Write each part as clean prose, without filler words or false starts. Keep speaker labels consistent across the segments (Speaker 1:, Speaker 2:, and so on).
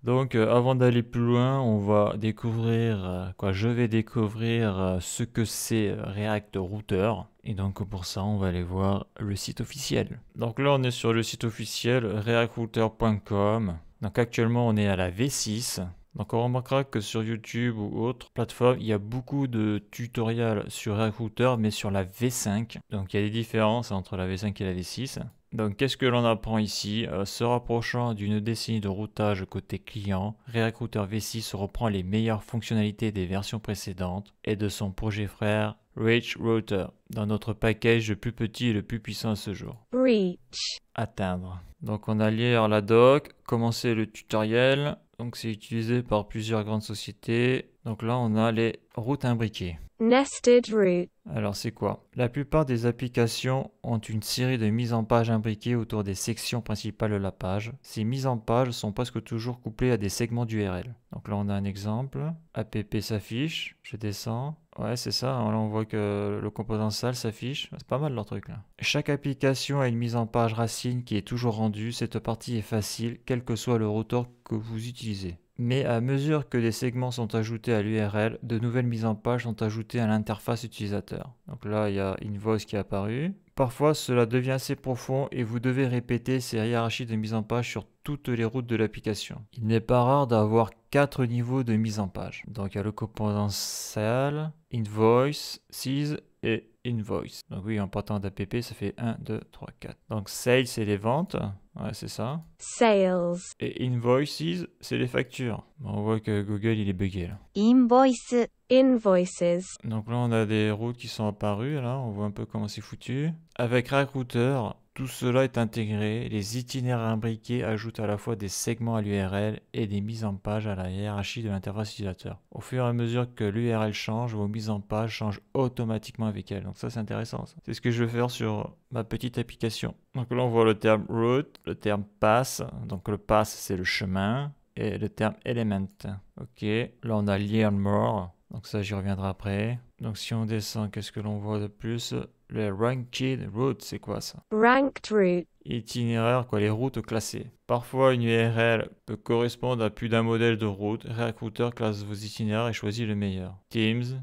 Speaker 1: Donc avant d'aller plus loin, on va découvrir, je vais découvrir ce que c'est React Router. Et donc pour ça, on va aller voir le site officiel. Donc là, on est sur le site officiel reactrouter.com. Donc actuellement, on est à la V6. Donc on remarquera que sur YouTube ou autre plateforme, il y a beaucoup de tutoriels sur React Router, mais sur la V5. Donc il y a des différences entre la V5 et la V6. Donc qu'est-ce que l'on apprend ici? Se rapprochant d'une décennie de routage côté client, React Router V6 reprend les meilleures fonctionnalités des versions précédentes et de son projet frère Reach Router, dans notre package le plus petit et le plus puissant à ce jour.
Speaker 2: Reach.
Speaker 1: Atteindre. Donc on a lire la doc, commencer le tutoriel. Donc c'est utilisé par plusieurs grandes sociétés. Donc là on a les routes imbriquées.
Speaker 2: Nested route.
Speaker 1: Alors c'est quoi? La plupart des applications ont une série de mises en page imbriquées autour des sections principales de la page. Ces mises en page sont presque toujours couplées à des segments d'URL. Donc là on a un exemple. App s'affiche, je descends. Ouais c'est ça, là on voit que le composant salle s'affiche. C'est pas mal leur truc là. Chaque application a une mise en page racine qui est toujours rendue. Cette partie est facile, quel que soit le routeur que vous utilisez. Mais à mesure que des segments sont ajoutés à l'URL, de nouvelles mises en page sont ajoutées à l'interface utilisateur. Donc là, il y a Invoice qui est apparu. Parfois, cela devient assez profond et vous devez répéter ces hiérarchies de mise en page sur toutes les routes de l'application. Il n'est pas rare d'avoir 4 niveaux de mise en page. Donc il y a le composant Sale, Invoice, Seize et Invoice. Donc oui, en partant d'app, ça fait 1, 2, 3, 4. Donc Sales, c'est les ventes. Ouais, c'est ça.
Speaker 2: Sales.
Speaker 1: Et Invoices, c'est les factures. On voit que Google, il est bugué là.
Speaker 2: Invoice. Invoices.
Speaker 1: Donc là, on a des routes qui sont apparues. Là, on voit un peu comment c'est foutu. Avec React Router, tout cela est intégré. Les itinéraires imbriqués ajoutent à la fois des segments à l'URL et des mises en page à la hiérarchie de l'interface utilisateur. Au fur et à mesure que l'URL change, vos mises en page changent automatiquement avec elle. Donc ça, c'est intéressant. C'est ce que je vais faire sur ma petite application. Donc là, on voit le terme route, le terme pass. Donc le pass, c'est le chemin. Et le terme element. Ok. Là, on a learn more. Donc ça, j'y reviendrai après. Donc si on descend, qu'est-ce que l'on voit de plus? Le ranked route, c'est quoi ça?
Speaker 2: Ranked route.
Speaker 1: Itinéraire, les routes classées. Parfois, une URL peut correspondre à plus d'un modèle de route. React Router classe vos itinéraires et choisit le meilleur. Teams,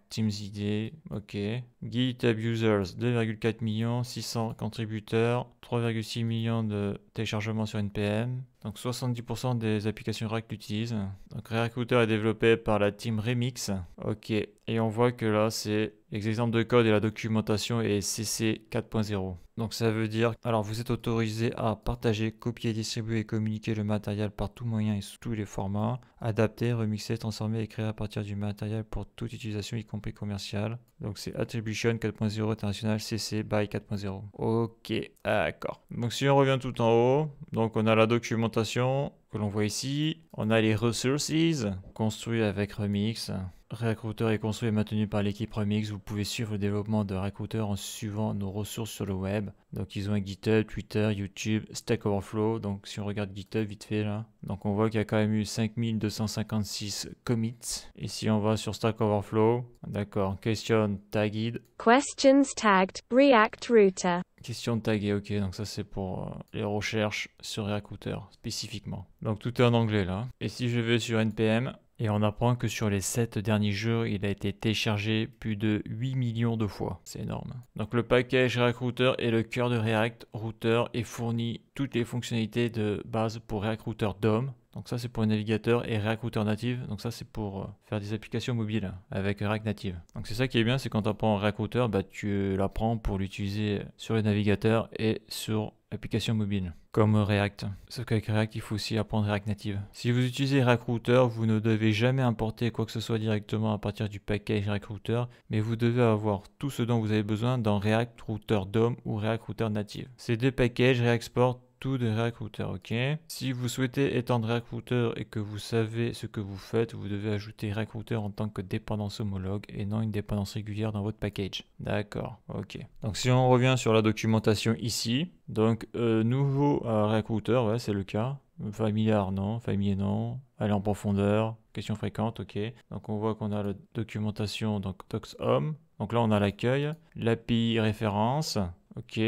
Speaker 1: Teams ID, ok. GitHub Users, 2,4 millions, 600 contributeurs, 3,6 millions de téléchargements sur NPM. Donc 70% des applications React l'utilisent. Donc React Router est développé par la team Remix. Ok. Et on voit que là, c'est les exemples de code et la documentation est CC 4.0. Donc ça veut dire, alors vous êtes autorisé à partager, copier, distribuer et communiquer le matériel par tout moyen et sous tous les formats, adapter, remixer, transformer et créer à partir du matériel pour toute utilisation, y compris commerciale. Donc c'est Attribution 4.0 international CC by 4.0. Ok, d'accord. Donc si on revient tout en haut, donc on a la documentation que l'on voit ici. On a les resources construits avec Remix. React Router est construit et maintenu par l'équipe Remix. Vous pouvez suivre le développement de React Router en suivant nos ressources sur le web. Donc ils ont un GitHub, Twitter, YouTube, Stack Overflow. Donc si on regarde GitHub vite fait là, donc on voit qu'il y a quand même eu 5256 commits. Et si on va sur Stack Overflow, d'accord, question tagged.
Speaker 2: Questions tagged. React Router.
Speaker 1: Question taguée, ok, donc ça c'est pour les recherches sur React Router spécifiquement. Donc tout est en anglais là. Et si je vais sur NPM, et on apprend que sur les 7 derniers jours, il a été téléchargé plus de 8 millions de fois. C'est énorme. Donc le package React Router est le cœur de React Router et fournit toutes les fonctionnalités de base pour React Router DOM. Donc ça c'est pour le navigateur et React Router Native. Donc ça c'est pour faire des applications mobiles avec React Native. Donc c'est ça qui est bien, c'est quand tu apprends React Router, tu l'apprends pour l'utiliser sur le navigateur et sur application mobile, comme React. Sauf qu'avec React, il faut aussi apprendre React Native. Si vous utilisez React Router, vous ne devez jamais importer quoi que ce soit directement à partir du package React Router, mais vous devez avoir tout ce dont vous avez besoin dans React Router DOM ou React Router Native. Ces deux packages réexportent tout de React Router, ok. Si vous souhaitez étendre React Router et que vous savez ce que vous faites, vous devez ajouter React Router en tant que dépendance homologue et non une dépendance régulière dans votre package. D'accord, ok. Donc si on revient sur la documentation ici, donc nouveau React Router, ouais, c'est le cas. Familiar, non. Familier, non. Aller en profondeur. Questions fréquentes, ok. Donc on voit qu'on a la documentation, donc docs-home. Donc là on a l'accueil, l'API référence, ok.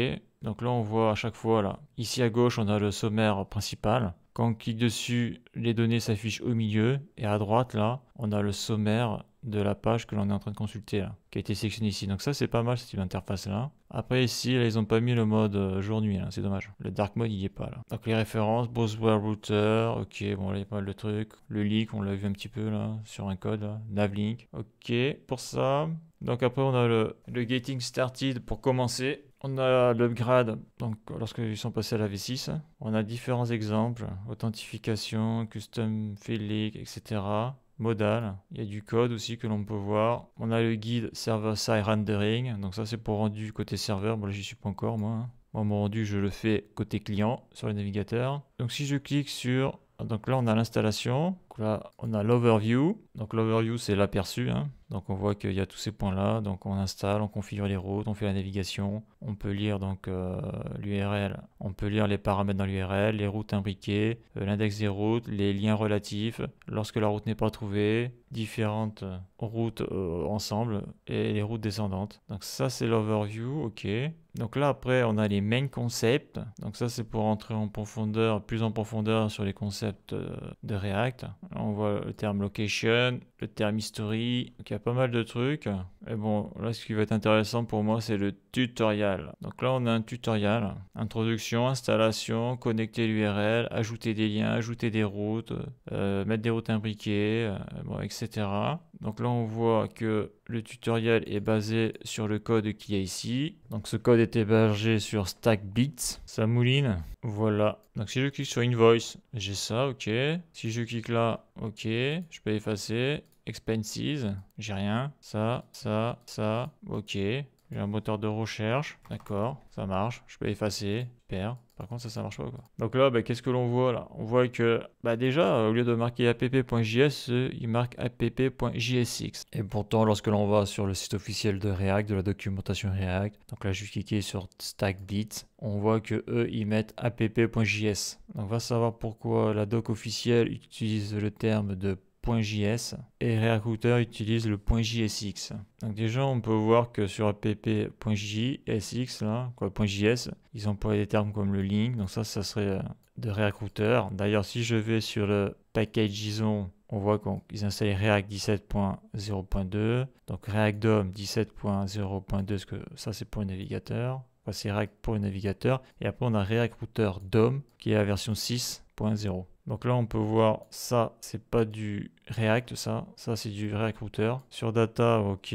Speaker 1: Donc là on voit à chaque fois là, ici à gauche on a le sommaire principal. Quand on clique dessus, les données s'affichent au milieu. Et à droite, là, on a le sommaire de la page que l'on est en train de consulter, là, qui a été sélectionné ici. Donc ça, c'est pas mal, cette interface-là. Après, ici, là, ils n'ont pas mis le mode jour-nuit, là, c'est dommage. Le dark mode, il n'y est pas, là. Donc les références, Boswell Router, ok, bon, là, il y a pas mal de trucs. Le leak, on l'a vu un petit peu, là, sur un code, là. Navlink, ok, pour ça. Donc après, on a le Getting Started pour commencer. On a l'upgrade, donc lorsqu'ils sont passés à la V6. On a différents exemples, authentification, custom field leak, etc. Modal, il y a du code aussi que l'on peut voir. On a le guide server-side rendering, donc ça c'est pour rendu côté serveur. Bon là j'y suis pas encore moi. Moi mon rendu je le fais côté client sur le navigateur. Donc si je clique sur, donc là on a l'installation, là on a l'overview. Donc l'overview c'est l'aperçu, hein. Donc on voit qu'il y a tous ces points là, donc on installe, on configure les routes, on fait la navigation, on peut lire donc l'URL, on peut lire les paramètres dans l'URL, les routes imbriquées, l'index des routes, les liens relatifs, lorsque la route n'est pas trouvée, différentes routes ensemble et les routes descendantes. Donc ça c'est l'overview, ok. Donc là après on a les main concepts, donc ça c'est pour entrer en profondeur, plus en profondeur sur les concepts de React. Là, on voit le terme location, le terme history, donc il y a pas mal de trucs. Et bon, là ce qui va être intéressant pour moi c'est le tutoriel. Donc là on a un tutoriel, introduction, installation, connecter l'URL, ajouter des liens, ajouter des routes, mettre des routes imbriquées, bon, etc. Donc là on voit que le tutoriel est basé sur le code qu'il y a ici. Donc ce code est hébergé sur StackBits, ça mouline. Voilà. Donc si je clique sur Invoice, j'ai ça, ok. Si je clique là, ok, je peux effacer. Expenses, j'ai rien. Ça, ok. J'ai un moteur de recherche, d'accord, ça marche. Je peux effacer, super. Par contre, ça marche pas quoi. Donc là, qu'est-ce que l'on voit là? On voit que déjà, au lieu de marquer app.js, il marque app.jsx. Et pourtant, lorsque l'on va sur le site officiel de React, de la documentation React, donc là, je vais cliquer sur StackBits, on voit que eux, ils mettent app.js. Donc on va savoir pourquoi la doc officielle utilise le terme de .js et React Router utilise le .jsx. Donc déjà on peut voir que sur app.jsx là, .js, ils emploient des termes comme le link, donc ça serait de React Router. D'ailleurs si je vais sur le package JSON, on voit qu'ils installent React 17.0.2, donc React DOM 17.0.2, parce que ça c'est pour le navigateur. Enfin, c'est React pour le navigateur. Et après on a React Router DOM qui est la version 6.0. Donc là on peut voir ça c'est pas du React, ça c'est du React Router. Sur data, ok.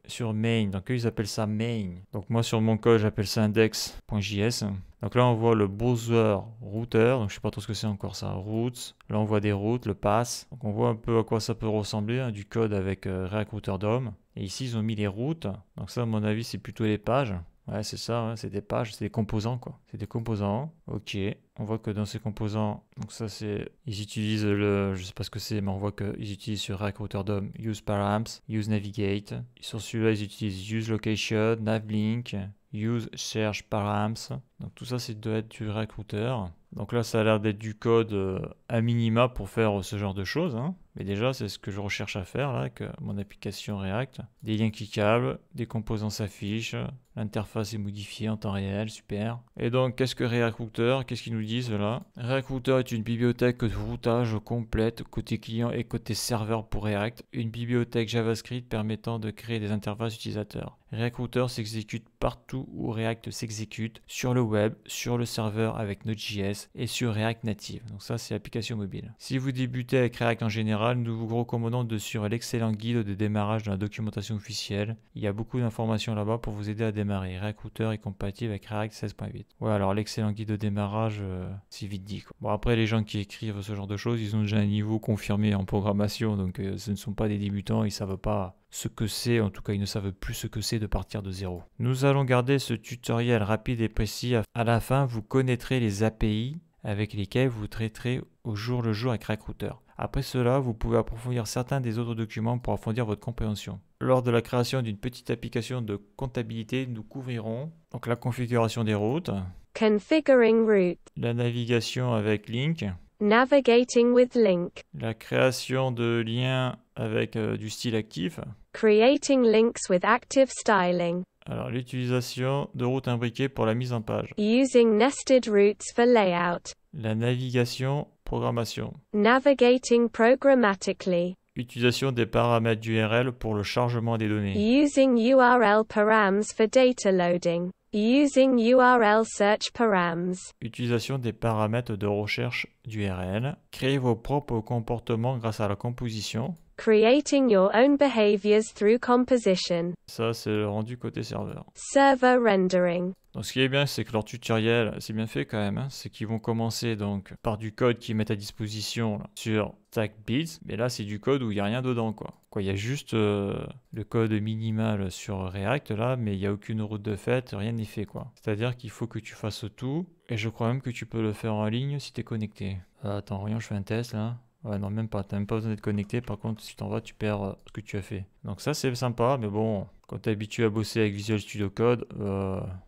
Speaker 1: Sur main, donc eux ils appellent ça main. Donc moi sur mon code j'appelle ça index.js. Donc là on voit le browser router, donc je sais pas trop ce que c'est encore ça, routes. Là on voit des routes, le pass. Donc on voit un peu à quoi ça peut ressembler, hein, du code avec React Router DOM. Et ici ils ont mis les routes. Donc ça à mon avis c'est plutôt les pages. Ouais, c'est ça, ouais, c'est des pages, c'est des composants quoi. C'est des composants, ok. On voit que dans ces composants, donc ça c'est, ils utilisent je sais pas ce que c'est, mais on voit qu'ils utilisent sur React Router DOM use params, use navigate. Sur celui-là, ils utilisent use location, navlink, use search params. Donc tout ça, c'est doit être du React Router. Donc là, ça a l'air d'être du code à minima pour faire ce genre de choses, hein. Mais déjà, c'est ce que je recherche à faire là, avec mon application React. Des liens cliquables, des composants s'affichent, l'interface est modifiée en temps réel, super. Et donc, qu'est-ce que React Router? Qu'est-ce qu'ils nous disent là? React Router est une bibliothèque de routage complète côté client et côté serveur pour React. Une bibliothèque JavaScript permettant de créer des interfaces utilisateurs. React Router s'exécute partout où React s'exécute, sur le web, sur le serveur avec Node.js et sur React Native. Donc ça, c'est l'application mobile. Si vous débutez avec React en général, nous vous recommandons de suivre l'excellent guide de démarrage dans la documentation officielle. Il y a beaucoup d'informations là-bas pour vous aider à démarrer. React Router est compatible avec React 16.8. Ouais, alors l'excellent guide de démarrage, c'est vite dit, quoi. Bon, après, les gens qui écrivent ce genre de choses, ils ont déjà un niveau confirmé en programmation, donc ce ne sont pas des débutants, ils ne savent pas ce que c'est, en tout cas ils ne savent plus ce que c'est de partir de zéro. Nous allons garder ce tutoriel rapide et précis. À la fin, vous connaîtrez les API avec lesquels vous traiterez au jour le jour avec React Router. Après cela, vous pouvez approfondir certains des autres documents pour approfondir votre compréhension. Lors de la création d'une petite application de comptabilité, nous couvrirons donc la configuration des routes,
Speaker 2: Configuring route,
Speaker 1: la navigation avec Link,
Speaker 2: navigating with link,
Speaker 1: la création de liens avec du style actif,
Speaker 2: creating links with active styling,
Speaker 1: alors l'utilisation de routes imbriquées pour la mise en page,
Speaker 2: using nested routes for layout,
Speaker 1: la navigation pour programmation.
Speaker 2: Navigating programmatically.
Speaker 1: Utilisation des paramètres d'URL pour le chargement des données.
Speaker 2: Using URL params for data loading. Using URL search params.
Speaker 1: Utilisation des paramètres de recherche d'URL. Créez vos propres comportements grâce à la composition.
Speaker 2: Creating your own behaviors through composition.
Speaker 1: Ça, c'est le rendu côté serveur.
Speaker 2: Server rendering.
Speaker 1: Donc, ce qui est bien, c'est que leur tutoriel, c'est bien fait quand même. Hein. C'est qu'ils vont commencer donc par du code qu'ils mettent à disposition là, sur StackBits. Mais là, c'est du code où il n'y a rien dedans, quoi. Il y a juste le code minimal sur React là, mais il n'y a aucune route de fait, rien n'est fait, quoi. C'est-à-dire qu'il faut que tu fasses tout. Et je crois même que tu peux le faire en ligne si tu es connecté. Attends, regarde, je fais un test là. Ouais, non, même pas. T'as même pas besoin d'être connecté. Par contre, si t'en vas, tu perds ce que tu as fait. Donc ça, c'est sympa. Mais bon, quand t'es habitué à bosser avec Visual Studio Code,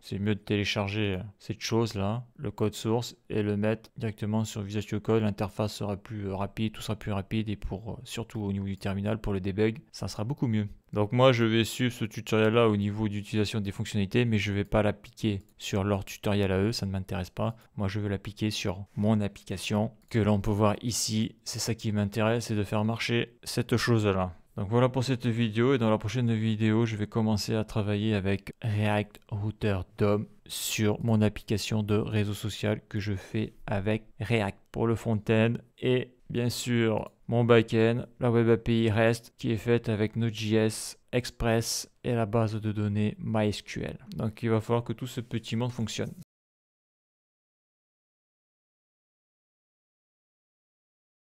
Speaker 1: c'est mieux de télécharger cette chose-là, le code source, et le mettre directement sur Visual Studio Code. L'interface sera plus rapide, tout sera plus rapide. Et pour surtout au niveau du terminal, pour le debug, ça sera beaucoup mieux. Donc moi, je vais suivre ce tutoriel-là au niveau d'utilisation des fonctionnalités, mais je ne vais pas l'appliquer sur leur tutoriel à eux, ça ne m'intéresse pas. Moi, je vais l'appliquer sur mon application, que l'on peut voir ici. C'est ça qui m'intéresse, c'est de faire marcher cette chose-là. Donc voilà pour cette vidéo, et dans la prochaine vidéo, je vais commencer à travailler avec React Router DOM sur mon application de réseau social que je fais avec React pour le front-end et bien sûr mon back-end, la web API REST qui est faite avec Node.js, Express et la base de données MySQL. Donc il va falloir que tout ce petit monde fonctionne.